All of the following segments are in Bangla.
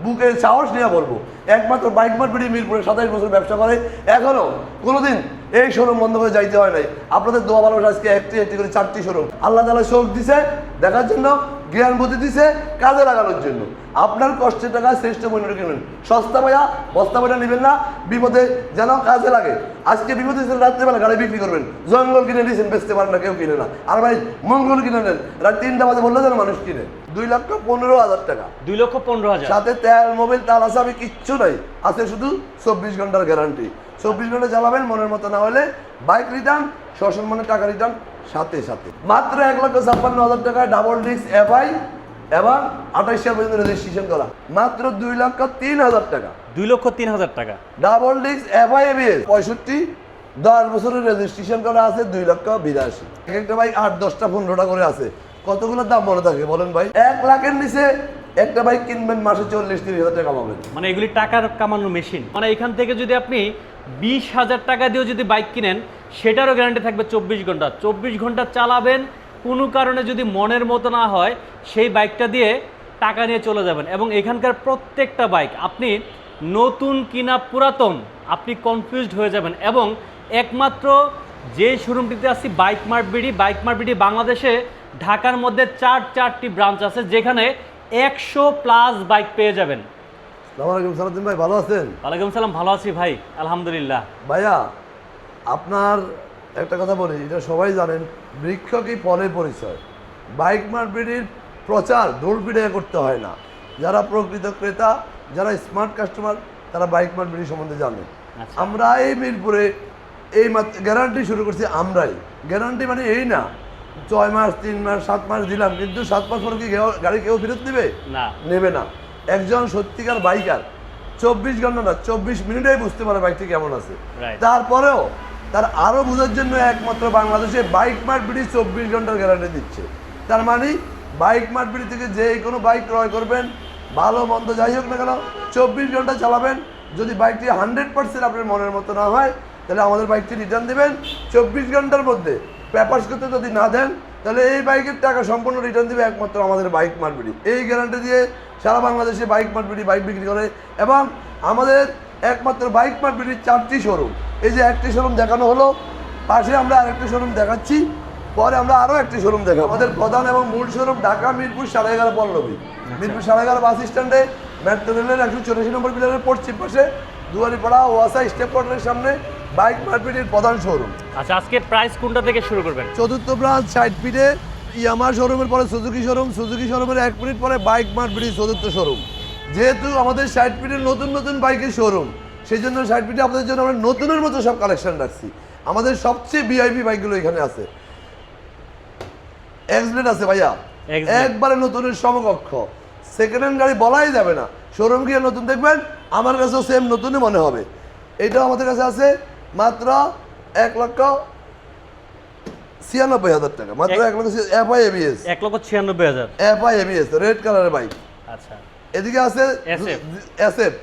বুকের সাহস নিয়ে বলবো, একমাত্র বাইক মার্ট বিডি মিরপুরে 27 বছর ব্যবসা করে, এখনো কোনোদিন এই শোরুম বন্ধ করে যাইতে হয় নাই। আপনাদের দোয়া ভালোবাসা আজকে একটি একটি করে 4টি শোরুম আল্লাহ তাআলা শোক দিছে দেখার জন্য, জ্ঞান বুদ্ধি দিছে কাজে লাগানোর জন্য। আপনার কষ্টের টাকা শ্রেষ্ঠ মূল্যে কিনবেন, সস্তা ভাইয়া বস্তা ভাইয়া নেবেন না, বিপদে যেন কাজে লাগে। আজকে বিপদে রাত্রেবেলা গাড়ি বিক্রি করবেন, জঙ্গল কিনে দিয়েছেন বেচতে পারেন না, কেউ কিনে না। আর ভাই মঙ্গল কিনে নেন, রাত 3টা বাজে বললে যেন মানুষ কিনে। 2,15,000 টাকা, 2,15,000 সাথে তেল মোবিল তার আছে, আমি কিচ্ছু নাই, আছে শুধু 24 ঘন্টার গ্যারান্টি। 24 ঘন্টা চালাবেন, মনের মতো না হলে বাইক রিটার্ন, সসম্মানে টাকা রিটার্ন সাথে সাথে। মাত্র 1,56,000 টাকায় ডাবল ডিস্ক এফআই এবং 28 সাল পর্যন্ত রেজিস্ট্রেশন করা, মাত্র 2,03,000 টাকা। 2,03,000 টাকা ডাবল ডিস্ক এফআই এবিএস 65, 10 বছরের রেজিস্ট্রেশন করা আছে, 2,82,000। এক একটা বাইক 8, 10টা 15টা করে আছে, কতগুলো দাম মনে থাকে বলেন ভাই? 1 লাখের নিচে একটা বাইক কিনবেন, মাসে 40-30,000 টাকা পাবেন। মানে এগুলি টাকার কামানোর মেশিন। মানে এখান থেকে যদি আপনি 20,000 টাকা দিয়েও যদি বাইক কিনেন, সেটারও গ্যারান্টি থাকবে 24 ঘন্টা। 24 ঘন্টা চালাবেন, কোনো কারণে যদি মনের মতো না হয় সেই বাইকটা দিয়ে টাকা নিয়ে চলে যাবেন। এবং এখানকার প্রত্যেকটা বাইক আপনি নতুন কিনা পুরাতন আপনি কনফিউজড হয়ে যাবেন। এবং একমাত্র যে শোরুমটিতে আসছি bike mart BD, bike mart BD বাংলাদেশে ঢাকার মধ্যে 4টি ব্রাঞ্চ আছে, যেখানে 100+ বাইক পেয়ে যাবেন। আসসালামু আলাইকুম সালাউদ্দিন ভাই, ভালো আছেন? ওয়ালাইকুম সালাম, ভালো আছি ভাই, আলহামদুলিল্লাহ। ভাইয়া আপনার একটা কথা বলি, এটা সবাই জানেন, বৃক্ষ কি ফলের পরিচয়। বাইক মার্ট বিডির প্রচার দৌড় পিড়ে করতে হয় না। যারা প্রকৃত ক্রেতা, যারা স্মার্ট কাস্টমার, তারা বাইক মার্ট বিডি সম্বন্ধে জানে। আচ্ছা। আমরা এই মিরপুরে এই গ্যারান্টি শুরু করছি আমরাই। গ্যারান্টি মানে এই না 6 মাস, 3 মাস, 7 মাস দিলাম, কিন্তু 7 মাস পরে কি গাড়ি কেউ ফেরত নেবে? না, নেবে না। একজন সত্যিকার বাইকার 24 ঘন্টা না, 24 মিনিটেই বুঝতে পারে বাইকটি কেমন আছে। Right. তারপরেও তার আরো বোঝার জন্য একমাত্র বাংলাদেশে বাইক মার্ট বিডি 24 ঘন্টার গ্যারান্টি দিচ্ছে। তার মানে বাইক মার্ট বিডি থেকে যে কোনো বাইক ক্রয় করবেন, ভালো মন্দ যাই হোক না কেন, 24 ঘন্টা চালাবেন। যদি বাইকটি 100% আপনার মনের মতো না হয়, তাহলে আমাদের বাইকটি রিটার্ন দেবেন। 24 ঘন্টার মধ্যে পেপারস করতে যদি না দেন, তাহলে এই বাইকের টাকা সম্পূর্ণ রিটার্ন দিবে একমাত্র আমাদের বাইক মার্ট বিডি। এই গ্যারান্টি দিয়ে সারা বাংলাদেশে বাইক মার্ট বিডি বাইক বিক্রি করে। এবং আমাদের একমাত্র বাইক মার্ট বিডির 4টি শোরুম। এই যে একটি শোরুম দেখানো হলো, পাশে আমরা আরেকটি শোরুম দেখাচ্ছি, পরে আমরা আরও একটি শোরুম দেখাবো। আমাদের প্রধান এবং মূল শোরুম ঢাকা মিরপুর 11.5 পল্লবী, মিরপুর 11.5 বাস স্ট্যান্ডে, মেট্রো রেলের 184 নম্বর পিলারের পশ্চিম পাশে, দুয়ারিপাড়া ওয়াসা স্টেপ কোয়ার্টারের সামনে বাইক মার্ট বিডির প্রধান শোরুম। আচ্ছা, আজকে প্রাইস কোনটা থেকে শুরু করবেন? 4th ব্রাঞ্চ 60 ফিটে ইয়ামাহা শোরুমের পরে সুজুকি শোরুম, সুজুকি শোরুমের 1 মিনিট পরে bike mart BD 4th showroom. যেহেতু আমাদের 60 ফিটের নতুন নতুন বাইকের শোরুম, সেই জন্য 60 ফিটে আপনাদের জন্য আমরা নতুনের মতো সব কালেকশন রাখছি। আমাদের সবচেয়ে ভিআইপি বাইকগুলো এখানে আছে। এক্সব্লেড আছে ভাইয়া, একবারে নতুনের সমকক্ষ, সেকেন্ড হ্যান্ড গাড়ি বলাই যাবে না। শোরুম গিয়ে নতুন দেখবেন, আমার কাছেও সেম নতুনই মনে হবে। এটাও আমাদের কাছে আছে মাত্র 1,96,000 টাকা, মাত্র 1 লক্ষ। FI ABS 1,96,000। FI ABS red কালারের বাইক। আচ্ছা, এদিকে আছে SF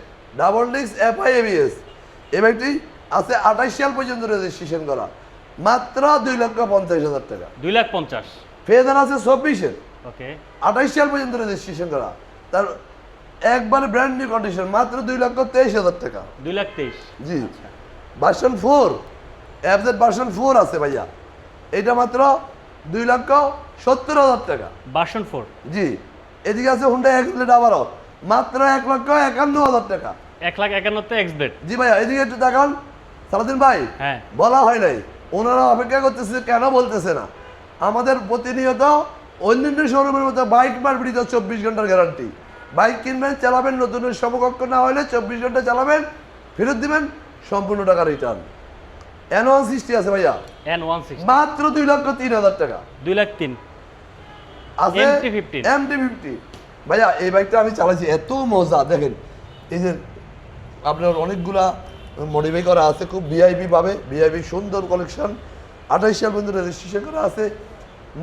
double disc FI ABS. এই বাইকটি আছে 28 সাল পর্যন্ত রেজিস্ট্রেশন করা, মাত্র 2,50,000 টাকা। 2,50,000। ফেদার আছে 24-এর, ওকে, 28 সাল পর্যন্ত রেজিস্ট্রেশন করা, তার একবারে ব্র্যান্ড নিউ কন্ডিশন, মাত্র 2,23,000 টাকা। 2,23,000। জি, ভার্সন 4 এফজেড ভার্সন 4 আছে ভাইয়া, এটা মাত্র 2,70,000 টাকা। ভার্সন 4। জি, এদিকে আছে হুন্ডা এক্সব্লেড, আবারও মাত্র 1,51,000 টাকা। 1,51,000 এক্সব্লেড। জি ভাইয়া, এদিকে একটু দেখান সালাউদ্দিন ভাই। হ্যাঁ, বলা হয় নাই, ওনারা অপেক্ষা করতেছে, কেন বলতেছে না? আমাদের প্রতিনিয়ত অন্যান্য শোরুমের মতো বাইক মার্ট বিডিতে 24 ঘন্টার গ্যারান্টি। বাইক কিনবেন, চালাবেন, নতুনের সমকক্ষ না হলে 24 ঘন্টা চালাবেন, ফেরত দিবেন, সম্পূর্ণ টাকা রিটার্ন। N160 আছে ভাইয়া, N160 মাত্র 2,03,000 টাকা। 2,03,000। আছে MT-50 ভাইয়া, এই বাইকটা আমি চালাইছি, এত মজা। দেখেন এই যে আপনার অনেকগুলা মডিফাই করা আছে, খুব ভিআইপি পাবে, ভিআইপি সুন্দর কালেকশন। 28 সাল পর্যন্ত রেজিস্ট্রেশন করা আছে,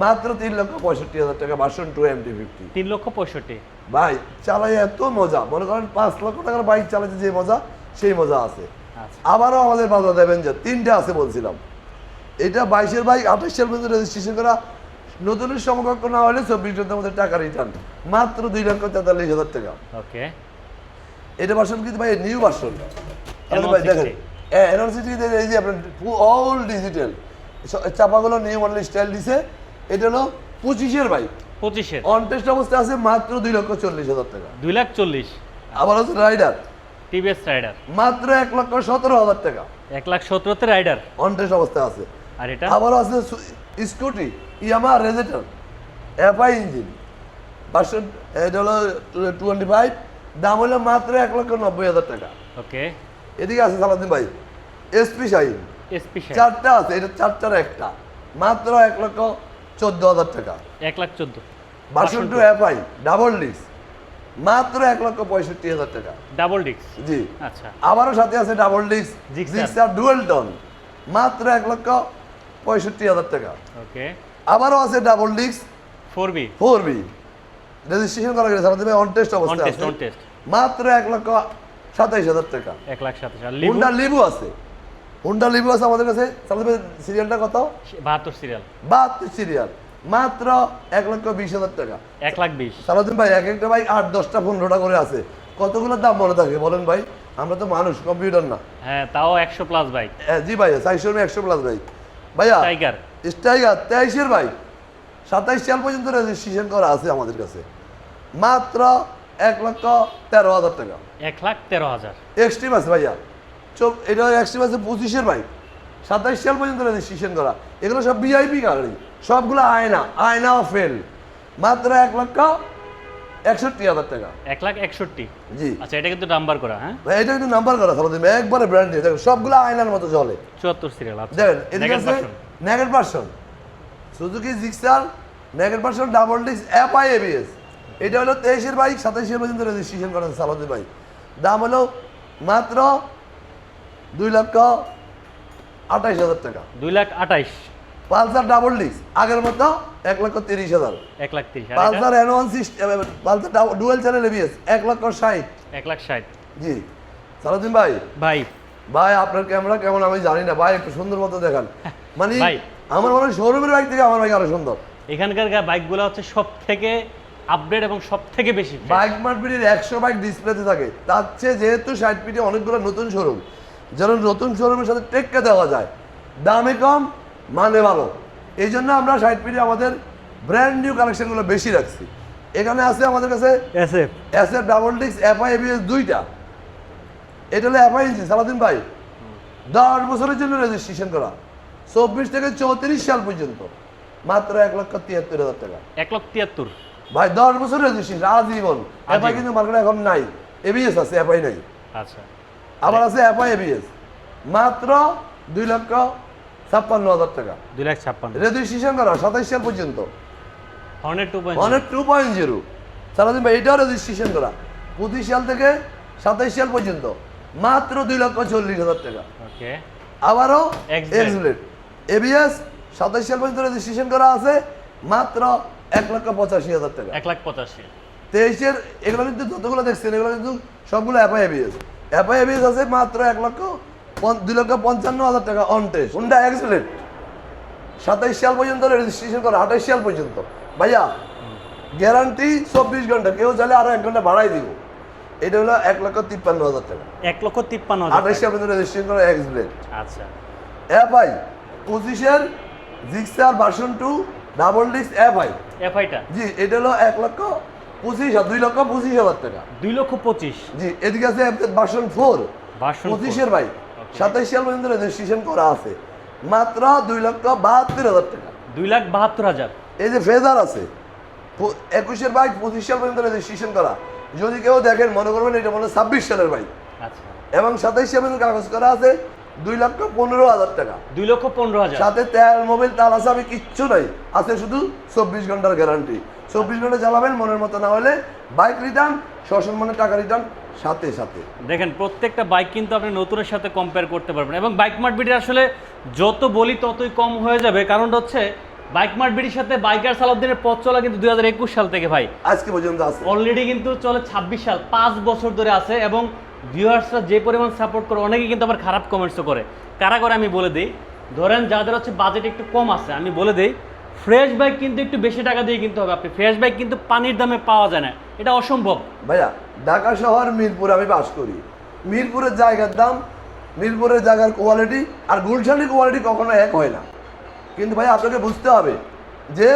মাত্র 3,65,000 টাকা। Version 2 MT-50 3,65,000। ভাই চালাই এত মজা, মনে করেন 5 লক্ষ টাকার বাইক চালাতে যে মজা, সেই মজা আছে। আচ্ছা, আবারও আমাদের বাজার দেবেন যে 3টে আছে বলছিলাম, এটা 22-এর বাইক, 28 সাল পর্যন্ত রেজিস্ট্রেশন করা, নতুনের সমকক্ষ না হলে 24 ঘন্টার মধ্যে টাকা রিটার্ন, মাত্র 2,43,000 টাকা। ওকে, এটা ভার্সন কিন্তু ভাই নিউ ভার্সন ভাই দেখেন এনওসিটি এই যে আপনার অল ডিজিটাল চাপাগুলো নিউ মডেল স্টাইল দিছে। এটা হলো 25-এর বাইক, 25-এর অন টেস্ট অবস্থায় আছে মাত্র 2,40,000 টাকা। 2,40,000। আবার আছে রাইডার, টিভিএস রাইডার মাত্র 1,17,000 টাকা, 1,17,000 তে রাইডার, অন টেস্ট অবস্থায় আছে। আর এটা আবার আছে স্কুটি ইয়ামা রেজেটার এফআই ইঞ্জিন ভার্সন, এটা হলো 25, দাম হলো মাত্র 1,90,000 টাকা। ওকে। এদিকে আছে সালাদিন ভাই এসপি শাইন, এসপি চারটা আছে, এটা চারটার একটা, মাত্র 1,14,000 টাকা। 1,14,000 ভার্সন 2 এফআই ডাবল ডিস্ক, মাত্র 1,65,000 টাকা। ডাবল ডিস্ক, জি। আচ্ছা। আবারও সাথে আছে double disc Gixxer. Gixxer dual tone, মাত্র 1,65,000 টাকা। ওকে। আবারও আছে double disc 4B, 4B, registration করা গেছে সালাদিন ভাই, অন টেস্ট অন অবস্থায় টেস্ট, আছে, অন টেস্ট, মাত্র 1,27,000 টাকা। 1,27,000। আর লিভু হুন্ডা লিভু আছে, হুন্ডা লিভু আছে আমাদের কাছে সালাদিন ভাই, সিরিয়ালটা কত? 72 সিরিয়াল, 72 সিরিয়াল, মাত্র 1,20,000 টাকা। 1,20,000। সালাদিন ভাই এক একটা ভাই 8-10টা 15টা করে আছে, কতগুলো দাম মনে থাকে বলেন ভাই? আমরা তো মানুষ, কম্পিউটার না। হ্যাঁ, তাও 100 প্লাস বাইক। জি ভাইয়া 100 প্লাস ভাই। ভাইয়া টাইগার, স্টাইগার 23-এর বাইক, 27 সাল পর্যন্ত রেজিস্ট্রেশন করা আছে আমাদের কাছে, মাত্র 1,13,000 টাকা। 1,13,000। এক্সট্রিম আছে ভাইয়া, এটা এক্সট্রিম আছে 25-এর বাইক, 27 সাল পর্যন্ত রেজিস্ট্রেশন করা, এগুলো সব ভিআইপি গাড়ি, সবগুলো আয়না ফেল, মাত্র 1,61,000 টাকা। 1,61,000। জি। আচ্ছা, এটা কিন্তু নাম্বার করা, হ্যাঁ, ভাই এটা কিন্তু নাম্বার করা সালাদিন ভাই, একবারে ব্র্যান্ডেড, দেখো সবগুলো আয়নার মতো চলে। 74 সিরিয়াল। আচ্ছা, দেখেন এদিকে Naked আছে version। Naked version Suzuki Gixxer naked version double disc FI ABS, এটা হলো 23-এর বাইক, 27 পর্যন্ত রেজিস্ট্রেশন করেছে সালাদিন ভাই, দাম হলো মাত্র 2,28,000 টাকা। 2,28,000। পালসার ডাবল ডিস্ক আগের মতো 1,30,000। 1,30,000। Pulsar N1 system, Pulsar dual channel ABS 1,60,000। 1,60,000। জি সালাদিন ভাই, ভাই, ভাই আপনার ক্যামেরা কেমন আমি জানি না ভাই, একটু সুন্দর মতো দেখান, মানে ভাই। আমার মনে হয় শোরুমের বাইক থেকে আমার বাইক আরো সুন্দর। এখানকার বাইকগুলো হচ্ছে সব থেকে আপডেট এবং সব থেকে বেশি fresh। বাইক মার্কেটের 100 বাইক ডিসপ্লেতে থাকে, তার চেয়ে যেহেতু 60 ফিটে অনেকগুলো নতুন শোরুম, যেন নতুন শোরুমের সাথে টেক্কা দেওয়া যায়, দামে কম মানে ভালো, এই জন্য আমরা 60 ফিটে আমাদের ব্র্যান্ড নিউ কালেকশনগুলো বেশি রাখছি। এখানে আছে আমাদের কাছে SF double disc FI ABS দুইটা, এটা হলো এফআই ইঞ্জিন সালাদিন ভাই, 10 বছরের জন্য রেজিস্ট্রেশন করা, 24 থেকে 34 সাল পর্যন্ত, মাত্র 1,73,000 টাকা। 1,73,000। ভাই 10 বছর রেজিস্ট্রেশন আজীবন। এফআই কিন্তু মার্কেটে এখন নাই, এবিএস আছে, এফআই নাই। আচ্ছা। আবার আছে এফআই এবিএস, মাত্র 2,56,000 টাকা। 2,56,000। রেজিস্ট্রেশন করা 27 সাল পর্যন্ত, হর্নেট 2.0। অনেক 2.0 সালাদিন ভাই, এটাও রেজিস্ট্রেশন করা 25 সাল থেকে 27 সাল পর্যন্ত, মাত্র 2,40,000 টাকা। ওকে। আবারও X-Blade। এক্সব্লেড এবিএস 27 সাল পর্যন্ত রেজিস্ট্রেশন করা আছে, মাত্র 1,85,000 টাকা। 1,85,000। 23-এর এগুলো কিন্তু যতগুলো দেখছেন এগুলো কিন্তু সবগুলো এফআই এবিএস, এফআই এবিএস আছে মাত্র 2,55,000 টাকা অন টেস্ট। হুন্ডা এক্সব্লেড 27 সাল পর্যন্ত রেজিস্ট্রেশন করা, 28 সাল পর্যন্ত ভাইয়া, গ্যারান্টি 24 ঘন্টা, কেউ চাইলে আরো 1 ঘন্টা বাড়াই দিব। এটা হলো 1,53,000 টাকা, 1,53,000। 28 সাল পর্যন্ত রেজিস্ট্রেশন করা এক্সব্লেড। আচ্ছা। এফআই 25-এর Gixxer version 2 double disc FI, এফআইটা জি এটা হলো 2,25,000 টাকা। 2,25,000। জি এদিকে আছে ভার্সন 4 ভার্সন 25-এর বাইক, 27 সাল পর্যন্ত রেজিস্ট্রেশন করা আছে, মাত্র 2,72,000 টাকা। 2,72,000। এই যে ফেজার আছে 21-এর বাইক, 25 সাল পর্যন্ত রেজিস্ট্রেশন করা, যদি কেউ দেখেন মনে করবেন এটা মনে হয় 26 সালের বাইক, আচ্ছা। এবং 27 সাল পর্যন্ত কাগজ করা আছে, 2,15,000 টাকা। 2,15,000। সাথে তেল মোবিল তার আছে, আমি কিচ্ছু নাই, আছে শুধু 24 ঘন্টার গ্যারান্টি। 24 ঘন্টা চালাবেন, মনের মতো না হলে বাইক রিটার্ন, সসম্মানের টাকা রিটার্ন সাথে সাথে। দেখেন প্রত্যেকটা বাইক কিন্তু আপনি নতুনের সাথে কম্পেয়ার করতে পারবেন, এবং বাইক মার্ট বিডি আসলে যত বলি ততই কম হয়ে যাবে, কারণ হচ্ছে বাইক মার্ট বিডির সাথে বাইকার সালাউদ্দিনের পথ চলা কিন্তু 2021 সাল থেকে ভাই আজকে পর্যন্ত আছে, অলরেডি কিন্তু চলে 26 সাল, 5 বছর ধরে আছে, এবং ভিউয়ার্সরা যে পরিমাণ সাপোর্ট করে, অনেকে কিন্তু আবার খারাপ কমেন্টসও করে। কারা করে আমি বলে দিই, ধরেন যাদের হচ্ছে বাজেট একটু কম আছে, আমি বলে দিই ফ্রেশ বাইক কিন্তু একটু বেশি টাকা দিয়ে কিনতে হবে। আপনি ফ্রেশ বাইক কিন্তু পানির দামে পাওয়া যায় না, এটা অসম্ভব ভাইয়া। ঢাকা শহর মিরপুর আমি বাস করি। মিরপুরের জায়গার দাম, মিরপুরের জায়গার কোয়ালিটি আর গুলশানের কোয়ালিটি কখনো এক হয় না। কিন্তু ভাই আপনাকে বুঝতে হবে যে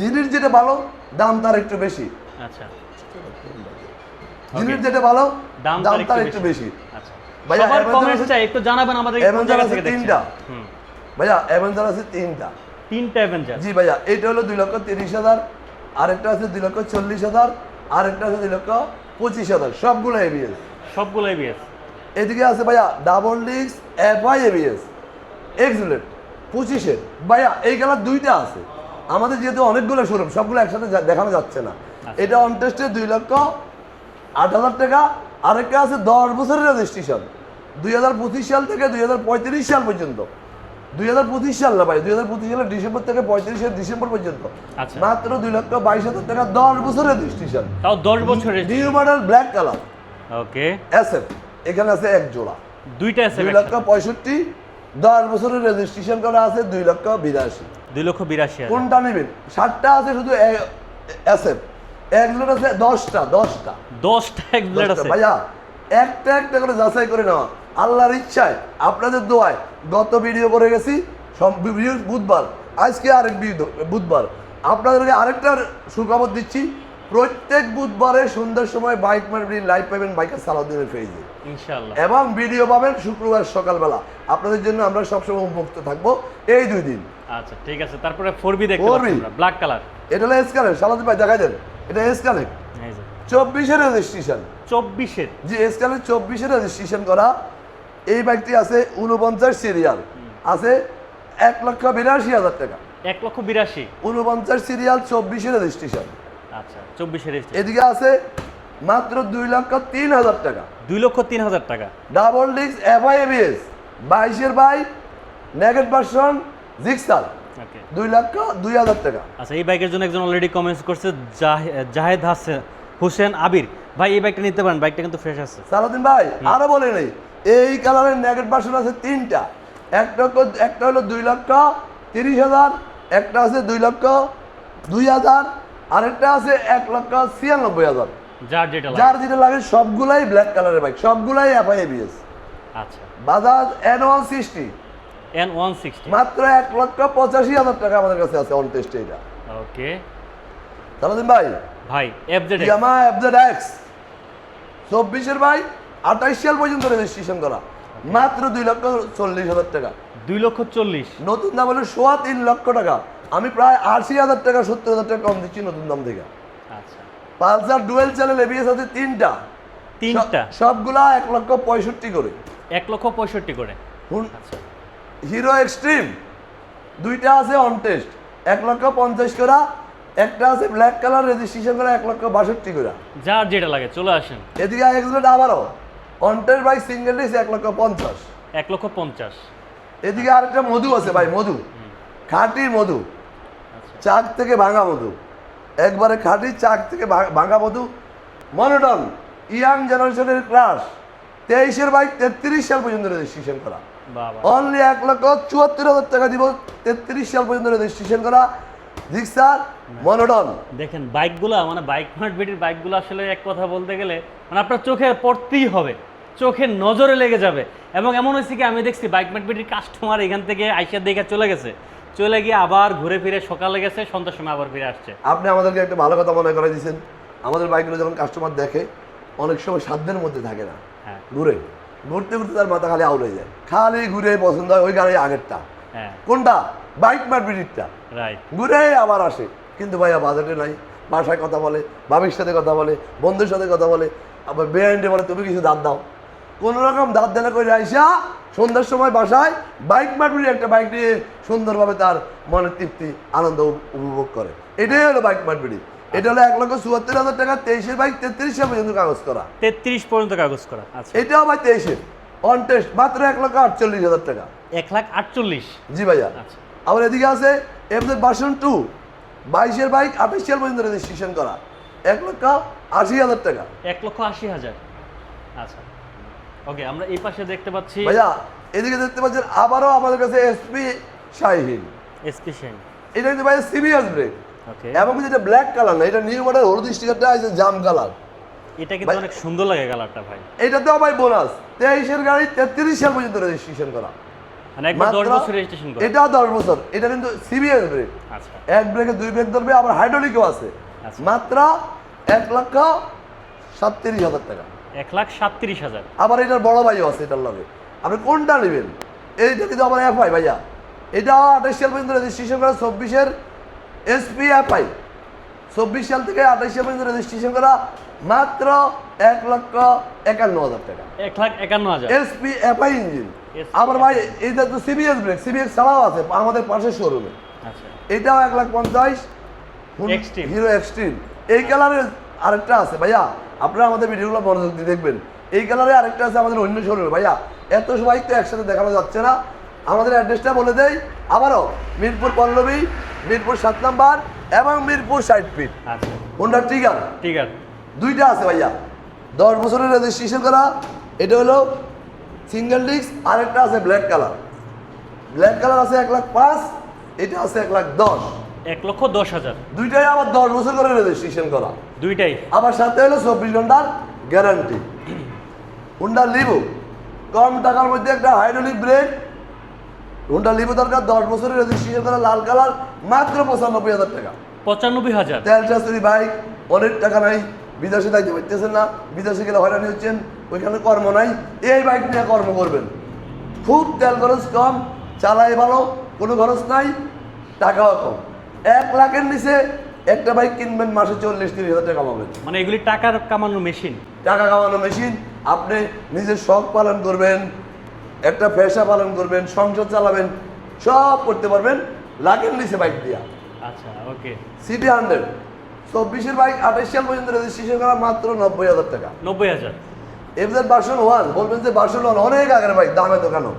জিনিস যেটা ভালো দাম তার একটু বেশি, আচ্ছা জিনিস যেটা ভালো দাম তার একটু বেশি। আচ্ছা ভাইয়া সবার Avenger কমেন্টস আছে- চাই, একটু জানাবেন আমাদের কোন Avenger জায়গা আছে থেকে দেখছেন। তিনটা। হুম, ভাইয়া অ্যাভেঞ্জার আছে তিনটা। তিনটা অ্যাভেঞ্জার। জি ভাইয়া, এটা হলো 2,30,000, আরেকটা আছে 2,40,000, আরেকটা আছে 2,25,000, সবগুলো এবিএস। সবগুলো এবিএস। এদিকে আছে ভাইয়া ডাবল ডিস্ক এফআই এবিএস এক্সলেট 25-এর। ভাইয়া এই কালার দুইটা আছে আমাদের, যেহেতু অনেকগুলো শোরুম সবগুলো একসাথে দেখানো যাচ্ছে না। এটা অন টেস্টে 2,08,000 টাকা। আরেকটা আছে 10 বছরের রেজিস্ট্রেশন, 2025 সাল থেকে 2035 সাল পর্যন্ত। 2025 সাল না ভাই, 2025 সালের ডিসেম্বর থেকে 35 ডিসেম্বর পর্যন্ত আচ্ছা। মাত্র 2,22,000 টাকা, 10 বছরের রেজিস্ট্রেশন, তাও 10 বছরের। New model black colour okay, SF. এখানে আছে এক জোড়া, দুইটা আছে। 2,65,000, 10 বছরের রেজিস্ট্রেশন করা আছে 2,82,000। 2,82,000। কোনটা নেবেন? 60টা আছে শুধু এসএফ, এক্সলেট আছে 10টা 10টা এক্সব্লেড আছে। ভাইয়া একটা একটা করে যাচাই করে নেওয়া আল্লাহর ইচ্ছায়, আপনাদের দোয়ায়। গত ভিডিও করে গেছি বুধবার, আজকে আরেক বুধবার আপনাদেরকে আরেকটা সুখবর দিচ্ছি। প্রত্যেক বুধবারে সন্ধ্যার সময় বাইক মার্কেট লাইভ পাবেন বাইকের সালাউদ্দিনের পেজে ইনশাআল্লাহ, এবং ভিডিও পাবেন শুক্রবার সকালবেলা। আপনাদের জন্য আমরা সবসময় উন্মুক্ত থাকবো এই 2 দিন। আচ্ছা ঠিক আছে। তারপরে 4B দেখতে 4B পাচ্ছি আমরা, ব্ল্যাক কালার। এটা হলো এসকালেট, সালাউদ্দিন ভাই দেখাই দেন। এটা এসকালেট এই যে 24-এর রেজিস্ট্রেশন। 24-এর। জি এসকালেট 24-এর রেজিস্ট্রেশন করা। এই বাইকটি আছে 49 সিরিয়াল, আছে 1,82,000 টাকা। 1,82,000। 49 সিরিয়াল 24-এর রেজিস্ট্রেশন। আচ্ছা 24-এর রেজিস্ট্রেশন। এদিকে আছে মাত্র 2,03,000 টাকা, 2,03,000 টাকা। ডাবল ডিস্ক এফআই এবিএস 22-এর bike naked version Gixxer, okay 2,02,000 টাকা। আচ্ছা, এই বাইকের জন্য একজন অলরেডি কমেন্টস করছে, জাহেদ হোসেন আবির ভাই, এই বাইকটা নিতে পারেন, বাইকটা কিন্তু ফ্রেশ আছে। সালাউদ্দিন ভাই আরো বলে নেই, এই কালারের নেগেট ভার্সন আছে 3টা। একটা হলো 2,30,000, একটা আছে 2,02,000, আরেকটা আছে 1,96,000। যার যেটা লাগে। যার যেটা লাগে সবগুলাই ব্ল্যাক কালারের বাইক, সবগুলাই এফআই এবিএস। আচ্ছা, বাজাজ N160 N160 মাত্র 1,85,000 টাকা আমাদের কাছে আছে অন টেস্টে। এটা ওকে সালাউদ্দিন ভাই ভাই, FZ ইয়ামাহা FZX 24-এর বাইক 28 সাল পর্যন্ত রেজিস্ট্রেশন করা, মাত্র 2,40,000 টাকা। 2,40,000। নতুন দাম হলো 3.25 লক্ষ টাকা। আমি প্রায় 80,000 টাকা 70,000 টাকা কম দিচ্ছি নতুন দাম থেকে। আচ্ছা, পালসার ডুয়েল চ্যানেল এবিএস আছে 3টা, সবগুলা 1,65,000 করে। 1,65,000 করে। আচ্ছা, হিরো এক্সট্রিম 2টা আছে অন টেস্ট 1,50,000 করা, একটা আছে ব্ল্যাক কালার রেজিস্ট্রেশন করা 1,62,000 করে। যার যেটা লাগে চলে আসেন। এদিকে এক্সলেট আবারও on test bike single disc 1,50,000। 1,50,000। এদিকে আরেকটা মধু আছে ভাই, মধু খাঁটি মধু, আচ্ছা, চাক থেকে ভাঙা মধু, একবারে খাঁটি চাক থেকে ভাঙা মধু, মনোটন ইয়াং জেনারেশনের ক্রাশ 23-এর বাইক 33 সাল পর্যন্ত রেজিস্ট্রেশন করা, বাবা অনলি 1,74,000 টাকা দিব। 33 সাল পর্যন্ত রেজিস্ট্রেশন করা জিক্সার মনোটন। দেখেন বাইকগুলা, মানে বাইক মার্ট বিটির বাইকগুলো আসলে এক কথা বলতে গেলে মানে আপনার চোখে পড়তেই হবে, চোখের নজরে লেগে যাবে। এবং এমন হয়েছে কি, আমি দেখছি বাইক মার্ট বিটির কাস্টমার এখান থেকে আইসা দেখে চলে গেছে, চলে গিয়ে আবার ঘুরে ফিরে সকালে গেছে, সন্ধ্যার সময় আবার ফিরে আসছে। আপনি আমাদেরকে একটা ভালো কথা মনে করে দিয়েছেন। আমাদের বাইকগুলো যখন কাস্টমার দেখে অনেক সময় সাধ্যের মধ্যে থাকে না, হ্যাঁ ঘুরতে ঘুরতে তার মাথা খালি আউট হয়ে যায়, খালি ঘুরে পছন্দ হয় ওই গাড়ি আগেরটা, হ্যাঁ কোনটা বাইক মার্কেটটা, রাইট। ঘুরে আবার আসে। কিন্তু ভাইয়া বাজেটে নাই, বাসায় কথা বলে, বাবির সাথে কথা বলে, বন্ধুর সাথে কথা বলে, আবার বেআইনটে বলে তুমি কিছু দাঁত দাও, কোনো রকম দাঁত দেনা করে আইসা সন্ধ্যার সময় বাসায় বাইক মার্কেটে একটা বাইক নিয়ে সুন্দরভাবে তার মনের তৃপ্তি আনন্দ উপভোগ করে। এটাই হলো বাইক মার্কেট। এটা হলো 1,74,000 টাকা, 23-এর বাইক 33 সাল পর্যন্ত কাগজ করা, 33 পর্যন্ত কাগজ করা। আচ্ছা, এটাও ভাই 23-এর অন টেস্ট মাত্র 1,48,000 টাকা। 1,48,000। জি ভাইয়া। আচ্ছা, আবার এদিকে আছে এমদের ভার্সন 2 22-এর বাইক 28 সাল পর্যন্ত রেজিস্ট্রেশন করা, 1,80,000 টাকা। 1,80,000। আচ্ছা ওকে, আমরা এই পাশে দেখতে পাচ্ছি ভাইয়া এদিকে দেখতে পাচ্ছেন আবারও আমাদের কাছে এসপি শাহিন, স্পেশাল। এটা কিন্তু ভাই সিবিএস ব্রেক ওকে, এবং যেটা ব্ল্যাক কালার না, এটা নিউ মডেল হলুদ স্টিকারটা আছে জাম কালার, এটা কিন্তু অনেক সুন্দর লাগে কালারটা ভাই। এটাতেও ভাই বোনাস, 23-এর গাড়ি 33 সাল পর্যন্ত রেজিস্ট্রেশন করা, মানে একবার 10 মাত্র বছর রেজিস্ট্রেশন করা। এটাও 10 বছর। এটা কিন্তু সিবিএস ব্রেক, আচ্ছা এক ব্রেকে 2 ব্রেক ধরবে, আবার হাইড্রোলিকও আছে। আচ্ছা। মাত্র 1,37,000 টাকা। 1,37,000। আবার এটার বড় ভাইও আছে এটার লগে, আপনি কোনটা নেবেন? এইটা কিন্তু আমার এফআই ভাইয়া, এটা 28 সাল পর্যন্ত রেজিস্ট্রেশন করা, 24-এর এসপি এফআই, 24 সাল থেকে 28 সাল পর্যন্ত রেজিস্ট্রেশন করা, মাত্র 1,51,000 টাকা। 1,51,000 এসপি এফআই ইঞ্জিন। SP আবার ভাই এটা তো সিবিএস ব্রেক, সিবিএস ছাড়াও আছে আমাদের পাশের শোরুমে, আচ্ছা। এটাও 1,50,000। Extreme। হিরো এক্সট্রিম এই কালারের আরেকটা আছে ভাইয়া, আপনারা আমাদের ভিডিওগুলো মনোযোগ দিয়ে দেখবেন। এই কালারে আরেকটা আছে আমাদের অন্য শোরুমে ভাইয়া, এত সবাই তো একসাথে দেখানো যাচ্ছে না। আমাদের অ্যাড্রেসটা বলে দেই আবারও, মিরপুর পল্লবী, মিরপুর 7 নাম্বার এবং মিরপুর 60 ফিট। আচ্ছা হোন্ডা ট্রিগার ঠিক আছে। দুইটা আছে ভাইয়া, 10 বছরের রেজিস্ট্রেশন করা। এটা হলো সিঙ্গেল ডিস্ক, আরেকটা আছে ব্ল্যাক কালার। ব্ল্যাক কালার আছে 1,05,000, এটা আছে 1,10,000। 1,10,000 দুইটাই আবার 10 বছর করে রেজিস্ট্রেশন করা, দুইটাই। আবার সাথে হলো 24 ঘন্টার গ্যারান্টি। হুন্ডা লিভো, কম টাকার মধ্যে একটা হাইড্রোলিক ব্রেক। হুন্ডা লিভো দরকার, 10 বছরের রেজিস্ট্রেশন করা, লাল কালার, মাত্র 95,000 টাকা। 95,000। তেল চাষি বাইক, অনেক টাকা নাই, বিদেশে যাইতে পারতেছেন না, বিদেশে গেলে হয়রানি হচ্ছেন, ওইখানে কর্ম নাই, এই বাইক নিয়ে কর্ম করবেন। খুব তেল খরচ কম, চালায় ভালো, কোনো খরচ নাই, টাকাও কম। 1 লাখের নিচে একটা বাইক কিনবেন, মাসে 40-30 হাজার টাকা পাবেন। মানে এগুলি টাকার কামানো মেশিন। টাকা কামানো মেশিন। আপনি নিজের শখ পালন করবেন, একটা পেশা পালন করবেন, সংসার চালাবেন, সব করতে পারবেন লাখের নিচে বাইক দিয়া। আচ্ছা ওকে। সিটি 100 24-এর বাইক 28 সাল পর্যন্ত রেজিস্ট্রেশন করা, মাত্র 90,000 টাকা। 90,000। এফজেড ভার্সন 1, বলবেন যে ভার্সন 1 অনেক আগের বাইক, দামে দোকানো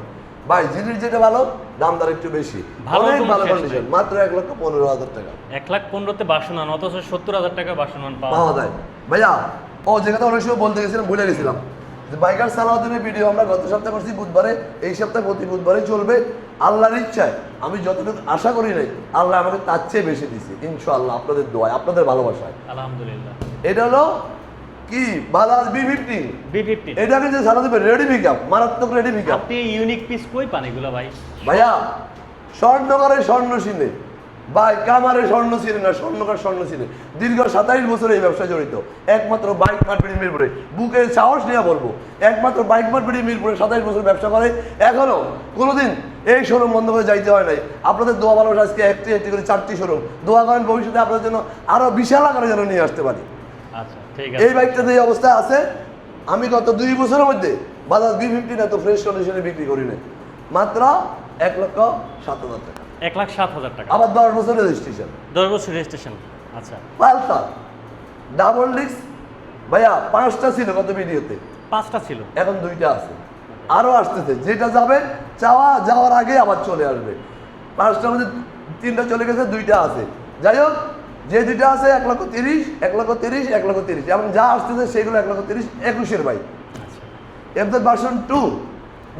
ভাই, জিনিস যেটা ভালো, দাম তার একটু বেশি, ভালো অনেক কোনো ভালো শেষ কন্ডিশন, নাই। মাত্র 1,15,000 টাকা 1,15,000-তে বাসনান, অথচ 70,000 টাকা বাসনান পাওয়া পাওয়া যায় ভাইয়া। ও যে কথা অনেক সময় বলতে গেছিলাম, ভুলে গেছিলাম যে বাইকার সালাউদ্দিনের ভিডিও আমরা গত সপ্তাহে করছি বুধবারে, এই সপ্তাহে প্রতি বুধবারে চলবে। আল্লাহর ইচ্ছায় আমি যতটুকু আশা করি নাই, আল্লাহ আমাকে তার চেয়ে বেশি দিচ্ছে ইনশাআল্লাহ, আপনাদের দোয়ায়, আপনাদের ভালোবাসায়। আলহামদুলিল্লাহ। এটা হলো কি বাজাজ B50, B50। এটাকে যে সারা দেবে রেডি পিকআপ, মারাত্মক রেডি পিকআপ আপনি ইউনিক পিস কই পান এগুলো ভাই? ভাইয়া। স্বর্ণকারে স্বর্ণ চিনে ভাই, কামারে স্বর্ণ চিনে না, স্বর্ণকার স্বর্ণ চিনে। দীর্ঘ 27 বছর এই ব্যবসায় জড়িত, একমাত্র বাইক মার্কেটিং মিরপুরে, বুকে সাহস নিয়ে বলবো, একমাত্র বাইক মার্কেটিং মিরপুরে 27 বছর ব্যবসা করে, এখনো কোনোদিন এই শোরুম বন্ধ করে যাইতে হয় নাই। আপনাদের দোয়া ভালোবাসা, আজকে একটি করে 4টি শোরুম, দোয়া করেন ভবিষ্যতে আপনাদের জন্য আরো বিশাল আকারে যেন নিয়ে আসতে পারি। আচ্ছা ঠিক এই আছে। বাইকটা যে অবস্থায় আছে, আমি গত 2 বছরের মধ্যে বাজাজ B50 না তো ফ্রেশ কন্ডিশনে বিক্রি করি না, মাত্র 1,07,000 টাকা। 1,07,000 টাকা। আবার 10 বছর রেজিস্ট্রেশন, 10 বছর রেজিস্ট্রেশন। আচ্ছা। পালসার ডাবল ডিস্ক ভাইয়া, 5টা ছিল গত ভিডিওতে, 5টা ছিল, এখন 2টা আছে, আরো আসতেছে, যেটা যাবে যাওয়ার আগে আবার চলে আসবে। 5টার মধ্যে 3টা চলে গেছে, 2টা আছে। যাই হোক, যে 2টা আছে 1,30,000, 1,30,000, 1,30,000, এবং যা আসতেছে সেগুলো 1,30,000, 21-এর বাইক। এফজেড ভার্সন 2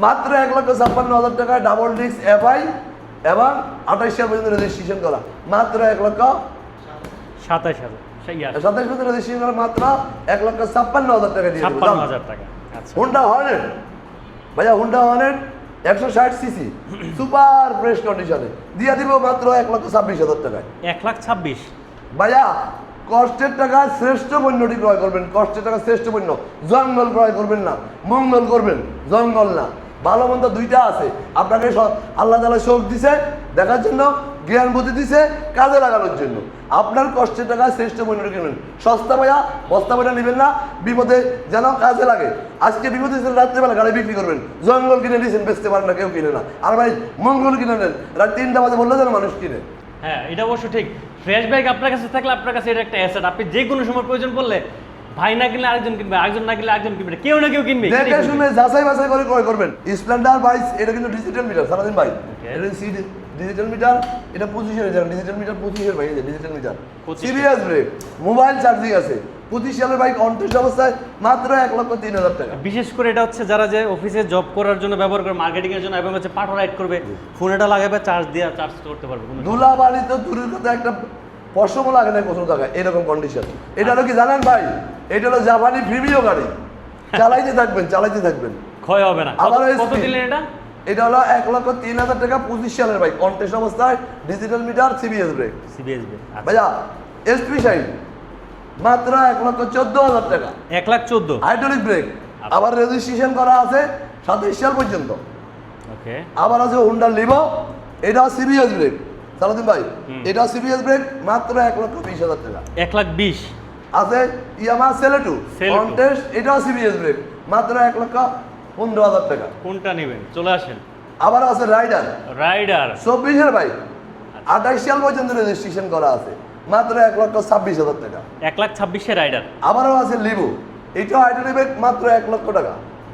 মাত্র 1,56,000 টাকা, ডাবল ডিস্ক এফআই এবং 28 সাল পর্যন্ত রেজিস্ট্রেশন করা, মাত্র 27,000। 27 পর্যন্ত রেজিস্ট্রেশন করা, মাত্র 1,56,000 টাকা দিয়ে দেবো। 56,000 টাকা। আচ্ছা। হুন্ডা হর্নেট ভাইয়া, Honda Hornet 160 CC super fresh কন্ডিশনে দিয়ে দিব মাত্র 1,26,000 টাকায়। 1,26,000। ভাইয়া কষ্টের টাকায় শ্রেষ্ঠ পণ্যটি ক্রয় করবেন, কষ্টের টাকা শ্রেষ্ঠ পণ্য, জঙ্গল ক্রয় করবেন না, মঙ্গল করবেন, জঙ্গল না। ভালো মন্দ 2টা আছে, আপনাকে আল্লাহ তাআলা শোক দিছে দেখার জন্য, জ্ঞান বুদ্ধি দিছে কাজে লাগানোর জন্য। আপনার কষ্টের টাকায় শ্রেষ্ঠ পণ্যটি কিনবেন, সস্তা ভাইয়া, বস্তা ভাইয়া নেবেন না, বিপদে যেন কাজে লাগে। আজকে বিপদে রাত্রেবেলা গাড়ি বিক্রি করবেন, জঙ্গল কিনে দিয়েছেন, বেচতে পারেন না, কেউ কিনে না। আর ভাই মঙ্গল কিনে নেন, রাত 3টা বাজে বললে যেন মানুষ কিনে। হ্যাঁ এটা অবশ্য ঠিক। ফ্রেশ বাইক আপনার কাছে থাকলে আপনার কাছে এটা একটা অ্যাসেট, আপনি যে কোনো সময় প্রয়োজন পড়লে ভাই না কিনলে আরেকজন কিনবে, আরেকজন না কিনলে আরেকজন কিনবে, কেউ না কেউ কিনবে। দেখে শুনে যাচাই বাছাই করে ক্রয় করবেন। স্প্লেন্ডার বাইক, এটা কিন্তু ডিজিটাল মিটার সারাদিন ভাই, এটা ডিজিটাল মিটার, এটা 25-এর ডিজিটাল মিটার, 25-এর ভাই, digital meter, 25 serious brake, mobile charging আছে। 25 সালের বাইক অনটেস্ট অবস্থায় মাত্র 1,03,000 টাকা। বিশেষ করে এটা হচ্ছে যারা যে অফিসে জব করার জন্য ব্যবহার করে, মার্কেটিং এর জন্য, এবং হচ্ছে পাঠো রাইড করবে, ফোন এটা লাগাবে, চার্জ দিয়ে চার্জ করতে পারবে। ধুলা বালি তো দূরের কথা, একটা পশমও লাগে না কোথাও টাকা, এরকম কন্ডিশন। এটা হলো কি জানেন ভাই, এটা হলো জাপানি প্রিমিয় গাড়ি, চালাইতে থাকবেন ক্ষয় হবে না। আবার কত দিলেন এটা? এটা হলো 1,03,000 টাকা, 25 সালের বাইক, কন্টেস্ট অবস্থায়, digital meter, CBS brake. CBS brake ভাইয়া এসপি শাইন মাত্র 1,14,000 টাকা, 1,14,000 হাইড্রোলিক ব্রেক, আবার রেজিস্ট্রেশন করা আছে 27 সাল পর্যন্ত। ওকে, আবার আছে হুন্ডা লিভো, এটাও সিবিএস ব্রেক সালাউদ্দিন ভাই, এটাও সিবিএস ব্রেক, মাত্র 1,20,000 টাকা। 1,20,000 আছে ইয়ামা সেলেটু সেলেটু। কন্টেস্ট, এটাও সিবিএস ব্রেক, মাত্র 1,15,000 টাকা। কোনটা নেবেন চলে আসেন। আবার আছে রাইডার, রাইডার 24-এর বাইক, 28 সাল পর্যন্ত রেজিস্ট্রেশন করা আছে, মাত্র 1,26,000 টাকা। 1,26,000 রাইডার। আবারও আছে লিভো, এটাও হাইড্রোলিক ব্রেক, মাত্র 1 লক্ষ টাকা।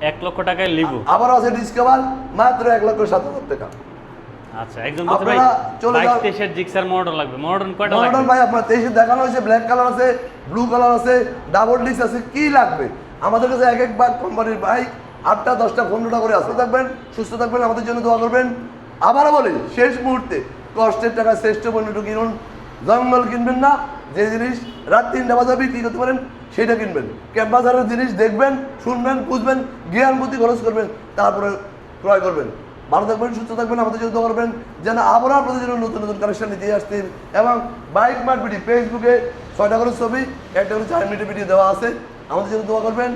1 লক্ষ টাকায় লিবু। আবারও আছে ডিসকভার, মাত্র 1,07,000 টাকা। আচ্ছা, একজন বলছে ভাই আপনারা চলে যান। 22-23 জিক্সার মডেল লাগবে। মডেল কয়টা মডেল লাগবে? ভাই আপনার 23 দেখানো হয়েছে, ব্ল্যাক কালার আছে, ব্লু কালার আছে, ডাবল ডিস্ক আছে, কি লাগবে আমাদের কাছে এক এক বার কোম্পানির বাইক 8টা 10টা 15টা করে আসতে থাকবেন, সুস্থ থাকবেন, আমাদের জন্য দোয়া করবেন। আবারও বলি, শেষ মুহূর্তে কষ্টের টাকা শ্রেষ্ঠ পণ্যটু কিনুন, জঙ্গল কিনবেন না, যে জিনিস রাত 3টা বাজে বিক্রি করতে পারেন সেটা কিনবেন। ক্যাম্পাসারের জিনিস দেখবেন, শুনবেন, বুঝবেন, জ্ঞান বুদ্ধি খরচ করবেন, তারপরে ক্রয় করবেন। ভালো থাকবেন, সুস্থ থাকবেন, আমাদের জন্য দোয়া করবেন যেন আবারও আপনাদের জন্য নতুন নতুন কালেকশন নিতে আসতেন। এবং বাইক মার্ট ভিডিও ফেসবুকে 6টা করে ছবি, একটা করে 4 মিনিটের ভিডিও দেওয়া আছে, আমাদের জন্য দোয়া করবেন।